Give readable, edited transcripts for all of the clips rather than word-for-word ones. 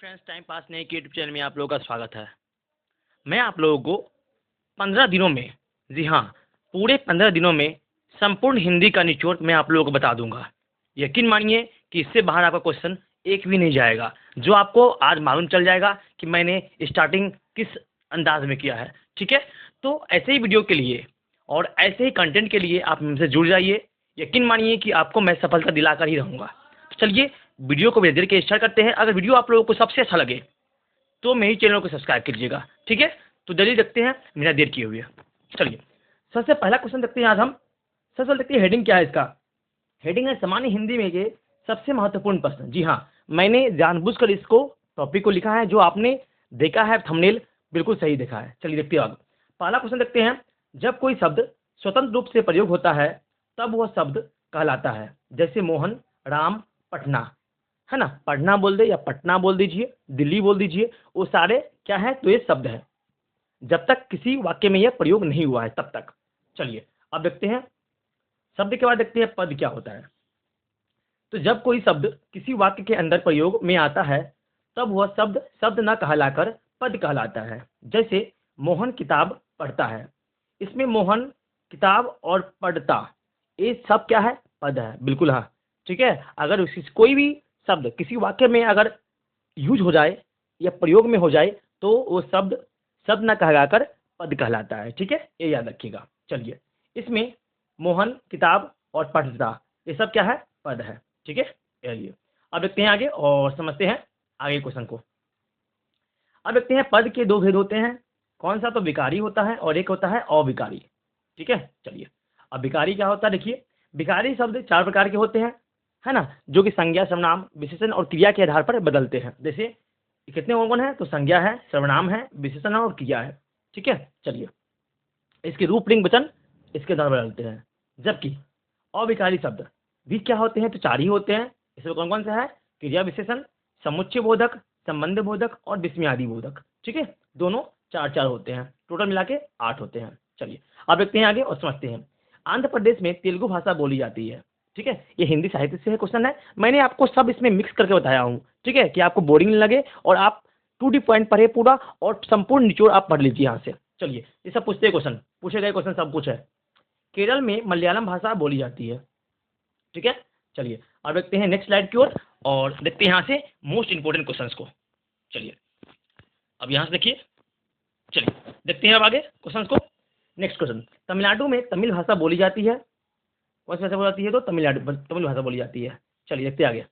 Friends, time pass नहीं के YouTube channel में आप लोगों का स्वागत है। मैं आप लोगों को 15 दिनों में, जी हाँ, पूरे 15 दिनों में संपूर्ण हिंदी का निचोड़ मैं आप लोगों को बता दूंगा। यकीन मानिए कि इससे बाहर आपका क्वेश्चन एक भी नहीं जाएगा, जो आपको आज मालूम चल जाएगा कि मैंने स्टार्टिंग किस अंदाज में किया है। ठीक है, तो ऐसे ही वीडियो के लिए और ऐसे ही कंटेंट के लिए आप मुझसे जुड़ जाइए। यकीन मानिए कि आपको मैं सफलता दिलाकर ही रहूँगा। तो चलिए वीडियो को बिना देर के स्टार्ट करते हैं। अगर वीडियो आप लोगों को सबसे अच्छा लगे तो मेरे चैनल को सब्सक्राइब कीजिएगा। ठीक है, तो जल्दी देखते हैं बिना देर किए हुए। चलिए सबसे पहला क्वेश्चन देखते हैं। आज हम सबसे पहले देखते हैं हेडिंग क्या है इसका। हेडिंग है सामान्य हिंदी में ये सबसे महत्वपूर्ण प्रश्न। जी हाँ, मैंने जानबूझकर इसको टॉपिक को लिखा है, जो आपने देखा है थंबनेल बिल्कुल सही देखा है। चलिए देखते हैं आगे। पहला क्वेश्चन देखते हैं। जब कोई शब्द स्वतंत्र रूप से प्रयोग होता है तब वह शब्द कहलाता है। जैसे मोहन, राम, पटना, है ना। पढ़ना बोल दे या पटना बोल दीजिए, दिल्ली बोल दीजिए, वो सारे क्या है, तो ये शब्द है जब तक किसी वाक्य में यह प्रयोग नहीं हुआ है तब तक। चलिए अब देखते हैं शब्द के बाद देखते हैं पद क्या होता है। तो जब कोई शब्द किसी वाक्य के अंदर प्रयोग में आता है तब वह शब्द शब्द न कहलाकर पद कहलाता है। जैसे मोहन किताब पढ़ता है, इसमें मोहन किताब और पढ़ता ये सब क्या है, पद है। बिल्कुल हाँ, ठीक है। अगर कोई भी शब्द किसी वाक्य में अगर यूज हो जाए या प्रयोग में हो जाए तो वो शब्द शब्द न कहलाकर पद कहलाता है। ठीक है, ये याद रखिएगा। चलिए इसमें मोहन किताब और पढ़ता ये सब क्या है, पद है। ठीक है, चलिए अब देखते हैं आगे और समझते हैं आगे क्वेश्चन को। अब देखते हैं पद के दो भेद होते हैं। कौन सा, तो विकारी होता है और एक होता है अविकारी। ठीक है, चलिए अब विकारी क्या होता है देखिए। विकारी शब्द चार प्रकार के होते हैं, है ना, जो कि संज्ञा, सर्वनाम, विशेषण और क्रिया के आधार पर बदलते हैं। जैसे कितने कौन है, तो संज्ञा है, सर्वनाम है, विशेषण और क्रिया है। ठीक है, चलिए इसके रूप, लिंग, वचन इसके आधार पर बदलते हैं। जबकि अविकारी शब्द भी क्या होते हैं, तो चार ही होते हैं। इसमें कौन कौन सा है, क्रिया विशेषण, समुच्चय बोधक, संबंध बोधक और विस्मयादि बोधक। ठीक है, दोनों चार चार होते हैं, टोटल मिला के 8 होते हैं। चलिए अब देखते हैं आगे और समझते हैं। आंध्र प्रदेश में तेलुगु भाषा बोली जाती है। ठीक है, ये हिंदी साहित्य से है क्वेश्चन है। मैंने आपको सब इसमें मिक्स करके बताया हूँ, ठीक है, कि आपको बोरिंग नहीं लगे और आप 2D पॉइंट पढ़े पूरा और संपूर्ण निचोड़ आप पढ़ लीजिए यहाँ से। चलिए ये सब पूछते हैं, क्वेश्चन पूछे गए क्वेश्चन सब कुछ है। केरल में मलयालम भाषा बोली जाती है। ठीक है, चलिए अब देखते हैं नेक्स्ट स्लाइड की ओर और देखते हैं यहाँ से मोस्ट इंपोर्टेंट क्वेश्चन को। चलिए अब यहाँ से देखिए, चलिए देखते हैं अब आगे क्वेश्चन को। नेक्स्ट क्वेश्चन, तमिलनाडु में तमिल भाषा बोली जाती है। कौन सी भाषा बोली जाती है, तो तमिल भाषा बोली जाती है। चलिए देखते हैं आगे।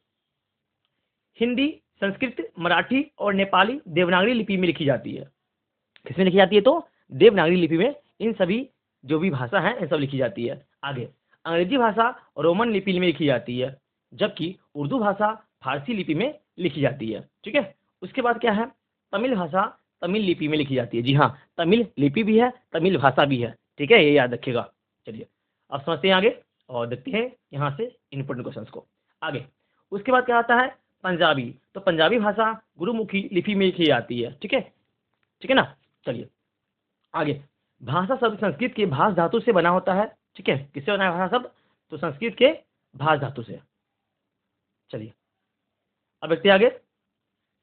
हिंदी, संस्कृत, मराठी और नेपाली देवनागरी लिपि में लिखी जाती है। किसमें लिखी जाती है, तो देवनागरी लिपि में इन सभी जो भी भाषा है इन सब लिखी जाती है। आगे अंग्रेजी भाषा रोमन लिपि में लिखी जाती है, जबकि उर्दू भाषा फारसी लिपि में लिखी जाती है। ठीक है, उसके बाद क्या है, तमिल भाषा तमिल लिपि में लिखी जाती है। जी हाँ, तमिल लिपि भी है, तमिल भाषा भी है। ठीक है, ये याद रखिएगा। चलिए अब समझते हैं आगे और देखते हैं यहाँ से इंपोर्टेंट क्वेश्चन को आगे। उसके बाद क्या आता है, पंजाबी। तो पंजाबी भाषा गुरुमुखी लिपि में लिखी जाती है। ठीक है, ठीक है ना। चलिए आगे, भाषा शब्द संस्कृत के भाष धातु से बना होता है। ठीक है, किससे बना है भाषा शब्द, तो संस्कृत के भाष धातु से। चलिए अब देखते हैं आगे।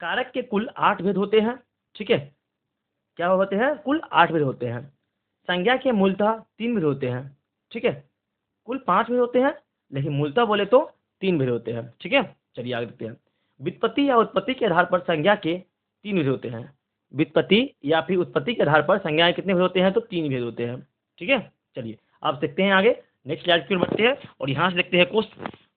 कारक के कुल 8 भेद होते हैं। ठीक है, क्या होते हैं, कुल 8 भेद होते हैं। संज्ञा के मूलतः 3 भेद होते हैं। ठीक है, कुल 5 भेद होते हैं, लेकिन मूलतः बोले तो 3 भेद होते हैं। ठीक है, चलिए आगे देखते हैं। व्युत्पत्ति या उत्पत्ति के आधार पर संज्ञा के 3 भेद होते हैं। व्युत्पत्ति या फिर उत्पत्ति के आधार पर संज्ञाएं कितने भेद होते हैं, तो 3 भेद होते हैं। ठीक है, चलिए आप देखते हैं आगे नेक्स्ट स्लाइड की ओर बढ़ते हैं और यहाँ से देखते हैं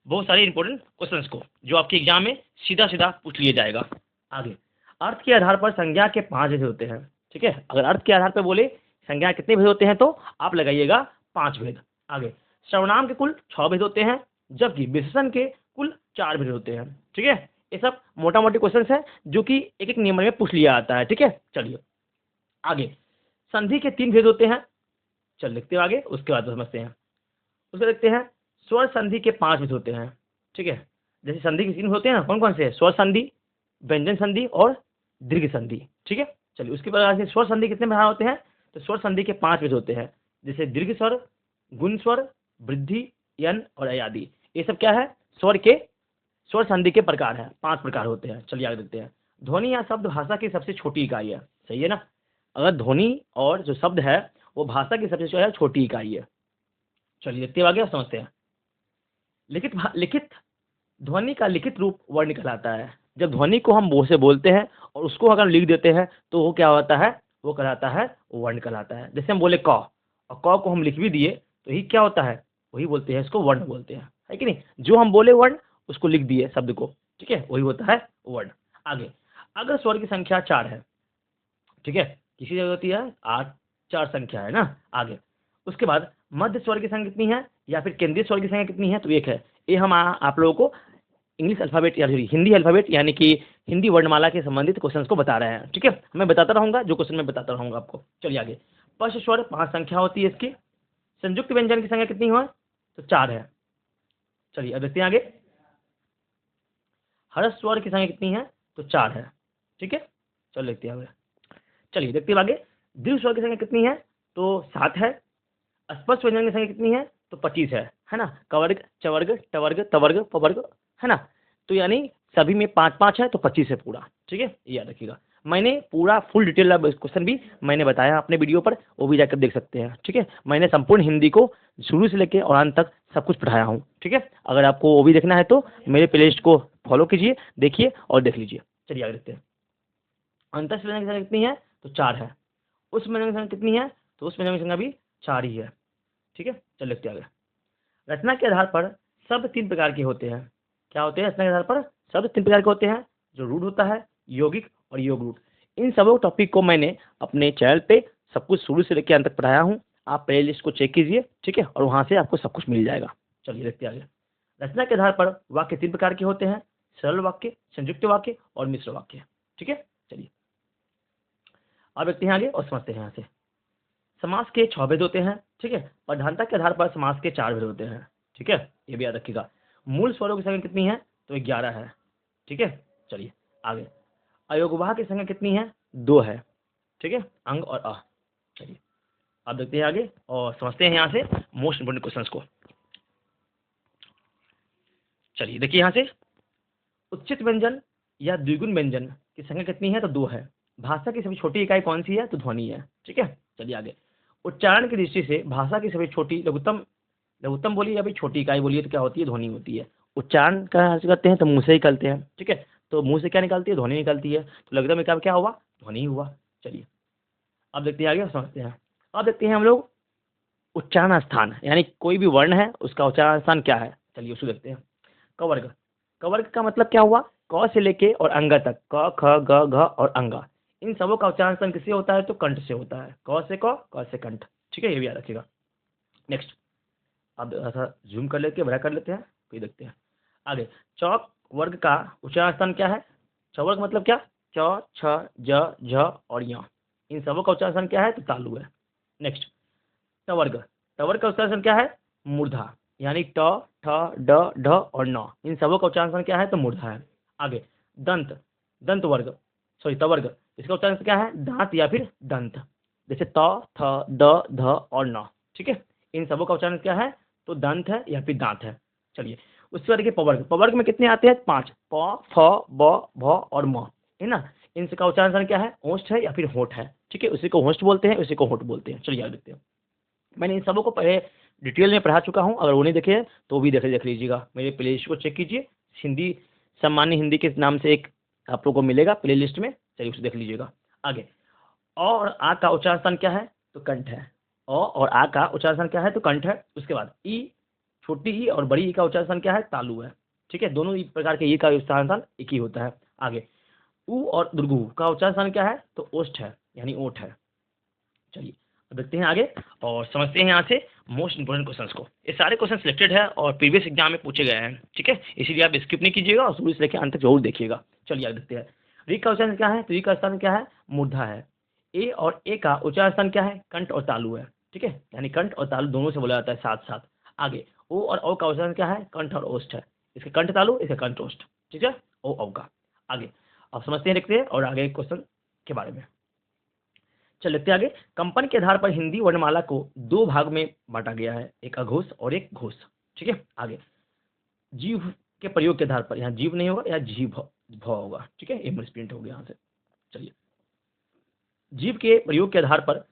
बहुत सारे इंपॉर्टेंट क्वेश्चंस को, जो आपके एग्जाम में सीधा सीधा पूछ लिया जाएगा। आगे अर्थ के आधार पर संज्ञा के 5 भेद होते हैं। ठीक है, अगर अर्थ के आधार पर बोले संज्ञा कितने भेद होते हैं, तो आप लगाइएगा 5 भेद। आगे सर्वनाम के कुल 6 भेद होते हैं, जबकि विशेषण के कुल 4 भेद होते हैं। ठीक है, ये सब मोटा मोटी क्वेश्चंस हैं जो कि एक एक नियम में पूछ लिया जाता है। ठीक है, चलिए आगे संधि के 3 भेद होते हैं। चल देखते हैं आगे, उसके बाद समझते हैं। उसको देखते हैं स्वर संधि के 5 भेद होते हैं। ठीक है, जैसे संधि के 3 होते हैं ना, कौन कौन से, स्वर संधि, व्यंजन संधि और दीर्घ संधि। ठीक है, चलिए उसके बाद से स्वर संधि कितने प्रकार होते हैं, तो स्वर संधि के 5 भेद होते हैं। जैसे दीर्घ स्वर, गुण स्वर, वृद्धि, यन और अयादि। ये सब क्या है, स्वर संधि के प्रकार है, 5 प्रकार होते हैं। चलिए आगे देखते हैं। ध्वनि या शब्द भाषा की सबसे छोटी इकाई है, सही है ना। अगर ध्वनि और जो शब्द है वो भाषा की सबसे जो है छोटी इकाई है। चलिए देखते हैं आगे और समझते हैं। लिखित ध्वनि का लिखित रूप वर्ण कहलाता है। जब ध्वनि को हम मुंह से बोलते हैं और उसको अगर लिख देते हैं तो वो क्या होता है, वो कहलाता है वर्ण कहलाता है। जैसे हम बोले क, और क को हम लिख भी दिए तो ये क्या होता है, वही बोलते हैं, इसको वर्ण बोलते हैं, है कि नहीं। जो हम बोले वर्ण उसको लिख दिए शब्द को, ठीक है, वही होता है वर्ण। आगे, अगर स्वर की संख्या 4 है, ठीक है, किसी जगह होती है 8, 4 संख्या है ना। आगे, उसके बाद मध्य स्वर की संख्या कितनी है या फिर केंद्रीय स्वर की संख्या कितनी है, तो 1 है। ये हम आप लोगों को इंग्लिश अल्फाबेट या हिंदी अल्फाबेट यानी कि हिंदी वर्णमाला के संबंधित क्वेश्चंस को बता रहे हैं, ठीक है। मैं बताता रहूंगा, जो क्वेश्चन मैं बताता रहूंगा आपको। चलिए आगे, स्पर्श स्वर 5 संख्या होती है इसकी। संयुक्त व्यंजन की संख्या कितनी है, तो 4 है। चलिए अब देखते हैं आगे, हर्ष स्वर की संख्या कितनी है, तो 4 है, ठीक है। चलो देखते हैं आगे, चलिए देखते हैं आगे, दीर्घ स्वर की संख्या कितनी है, तो 7 है। स्पर्श व्यंजन की संख्या कितनी है, तो 25 है ना। कवर्ग, चवर्ग, टवर्ग, तवर्ग, पवर्ग, है ना। तो यानी सभी में 5-5 है, तो 25 है पूरा, ठीक है, ये याद रखिएगा। मैंने पूरा फुल डिटेल क्वेश्चन भी मैंने बताया अपने वीडियो पर, वो भी जाकर देख सकते हैं, ठीक है। मैंने संपूर्ण हिंदी को शुरू से लेकर और अंत तक सब कुछ पढ़ाया हूँ, ठीक है। अगर आपको वो भी देखना है तो मेरे प्लेलिस्ट को फॉलो कीजिए, देखिए और देख लीजिए। चलिए आगे देखते हैं। अंतस्थ व्यंजन की संख्या कितनी है, तो 4 है। उस व्यंजन की संख्या कितनी है, तो उस व्यंजन की संख्या भी 4 ही है, ठीक है। चलिए देखते हैं आगे। रचना के आधार पर शब्द 3 प्रकार के होते हैं। क्या होते हैं, रचना के आधार पर शब्द 3 प्रकार के होते हैं, जो रूढ़ होता है, यौगिक और योग रूढ़। इन सबों टॉपिक को मैंने अपने चैनल पे सब कुछ शुरू से लेकर अंत तक पढ़ाया हूँ। आप प्ले लिस्ट को चेक कीजिए, ठीक है, और वहाँ से आपको सब कुछ मिल जाएगा। चलिए देखते हैं आगे। रचना के आधार पर वाक्य 3 प्रकार के होते हैं, सरल वाक्य, संयुक्त वाक्य और मिश्र वाक्य, ठीक है। चलिए अब देखते हैं आगे और समझते हैं यहाँ से। समास के 6 भेद होते हैं, ठीक है। प्रधानता के आधार पर समास के 4 भेद होते हैं, ठीक है, ये भी याद रखिएगा। मूल स्वरों की संख्या कितनी है, तो 11 है, ठीक है। चलिए आगे, अयोगवाह की संख्या कितनी है, 2 है, ठीक है, अंग और अ। चलिए अब देखते हैं आगे और समझते हैं यहाँ से मोस्ट इंपोर्टेंट क्वेश्चंस को। चलिए देखिए यहाँ से, उच्चित व्यंजन या द्विगुण व्यंजन की संख्या कितनी है, तो 2 है। भाषा की सबसे छोटी इकाई कौन सी है, तो ध्वनि है, ठीक है। चलिए आगे, उच्चारण की दृष्टि से भाषा की सबसे छोटी लघुत्तम, लघुत्तम बोलिए या फिर छोटी इकाई बोलिए तो क्या होती है, ध्वनि होती है। उच्चारण का अर्थ करते हैं तो मुंह से ही करते हैं, ठीक है। तो मुंह से क्या निकलती है, ध्वनि निकलती है, तो लघुत्तम इकाई क्या हुआ, ध्वनि हुआ। चलिए अब देखते हैं आगे और समझते हैं। अब देखते हैं हम लोग उच्चारण स्थान, यानी कोई भी वर्ण है उसका उच्चारण स्थान क्या है, चलिए उसको देखते हैं। कवर्ग, कवर्ग का मतलब क्या हुआ, क से लेके और अंग तक, क ख ग घ और अंगा, इन सबों का उच्चारण स्थान किससे होता है, तो कंठ से होता है। क से कंठ, ठीक है, ये भी याद रखिएगा। नेक्स्ट, अब ऐसा जूम कर लेते हैं, बड़ा कर लेते हैं, फिर देखते हैं आगे। चौक वर्ग का उच्चारण स्थान क्या है, चौवर्ग मतलब क्या, च छ ज झ और य, इन सबों का उच्चारण स्थान क्या है, तो तालु है। नेक्स्ट, टवर्ग, टवर्ग का उच्चारण क्या है, मूर्धा, यानी ट ठ ड ढ और न, इन सबों का उच्चारण क्या है, तो मूर्धा है। आगे, दंत, दंत वर्ग, सॉरी तवर्ग, इसका उच्चारण क्या है, दांत या फिर दंत, जैसे त थ द ध और न, ठीक है। इन सबों का उच्चारण क्या है, तो दंत है या फिर दांत है। चलिए उसके बाद देखिए पवर्ग, पवर्ग में कितने आते हैं, 5, प फ ब भ और म, है ना। इनका उच्चारण क्या है, ओष्ठ है या फिर होठ है, ठीक है, उसी को होष्ठ बोलते हैं, उसी को होठ बोलते हैं। चलिए याद देखते हैं। मैंने इन सबों को पहले डिटेल में पढ़ा चुका हूँ, अगर वो नहीं देखे हैं तो भी देख लीजिएगा, मेरे प्ले लिस्ट को चेक कीजिए। हिंदी, सामान्य हिंदी के नाम से एक आप लोग को मिलेगा प्ले लिस्ट में, चलिए उसे देख लीजिएगा। आगे, अ और आ का उच्चारण स्थान क्या है, तो कंठ है। अ और आ का उच्चारण स्थान क्या है, तो कंठ है। उसके बाद ई, छोटी ई और बड़ी ई का उच्चारण स्थान क्या है, तालु है, ठीक है। दोनों ई प्रकार के ई का उच्चारण स्थान एक ही होता है। आगे, उ और दुर्गु का उच्चारण स्थान क्या है, तो ओष्ठ है, यानी ओठ है। चलिए अब देखते हैं आगे और समझते हैं यहाँ से मोस्ट इंपोर्टेंट क्वेश्चंस को। ये सारे क्वेश्चन सिलेक्टेड है और प्रीवियस एग्जाम में पूछे गए हैं, ठीक है, इसीलिए आप स्किप नहीं कीजिएगा और शुरू से लेकर अंत तक जरूर देखिएगा। चलिए आगे देखते हैं। री का उच्चारण क्या है, तो री का स्थान क्या है, मूर्धा है। ए और ए का उच्चारण स्थान क्या है, कंठ और तालु है, ठीक है, यानी कंठ और तालु दोनों से बोला जाता है साथ साथ। आगे, ओ और औ का उच्चारण क्या है, कंठ और ओष्ठ है, इसका कंठ तालु, इसका कंठ ओष्ठ, ठीक है, ओ औ का। आगे अब समझते हैं, देखते हैं और आगे क्वेश्चन के बारे में। चल लेते हैं आगे। कंपन के आधार पर हिंदी वर्णमाला को 2 भाग में बांटा गया है, एक अघोष और एक घोष, ठीक है। आगे, जीव के प्रयोग के आधार पर, यहाँ जीव नहीं होगा, यहाँ जीभ, भ होगा, ठीक है, ए मिसप्रिंट हो गया यहाँ से। चलिए, जीभ के प्रयोग के आधार पर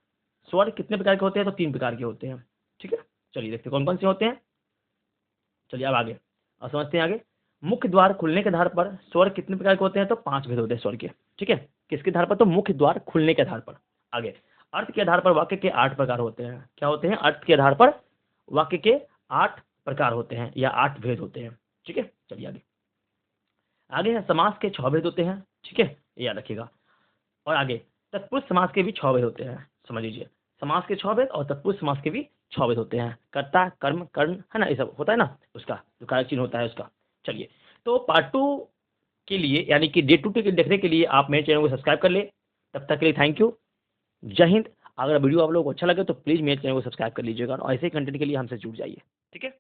स्वर कितने प्रकार के होते हैं? तो 3 प्रकार के होते हैं, ठीक है। चलिए देखते हैं कौन कौन से होते हैं। चलिए अब आगे, अब समझते हैं आगे। मुख्य द्वार खुलने के आधार पर स्वर कितने प्रकार के होते हैं? तो 5 भेद होते हैं स्वर के, ठीक है। किसके आधार पर? तो मुख्य द्वार खुलने के आधार पर। आगे, अर्थ के आधार पर वाक्य के 8 प्रकार होते हैं। क्या होते हैं? अर्थ के आधार पर वाक्य के 8 प्रकार होते हैं या 8 भेद होते हैं, ठीक है। चलिए आगे, आगे है समास के 6 भेद होते हैं, ठीक है, ये याद रखिएगा। और आगे तत्पुरुष समास के भी 6 भेद होते हैं, समझ लीजिए। समास के 6 भेद और तत्पुरुष समास के भी 6 भेद होते हैं। कर्ता, कर्म, कर्ण, है ना, ये सब होता है ना, उसका जो कारक चिन्ह होता है उसका। चलिए, तो पार्ट 2 के लिए यानी कि डे टू डे देखने के लिए आप मेरे चैनल को सब्सक्राइब कर ले। तब तक के लिए थैंक यू, जय हिंद। अगर वीडियो आप लोगों को अच्छा लगे तो प्लीज़ मेरे चैनल को सब्सक्राइब कर लीजिएगा और ऐसे कंटेंट के लिए हमसे जुड़ जाइए, ठीक है।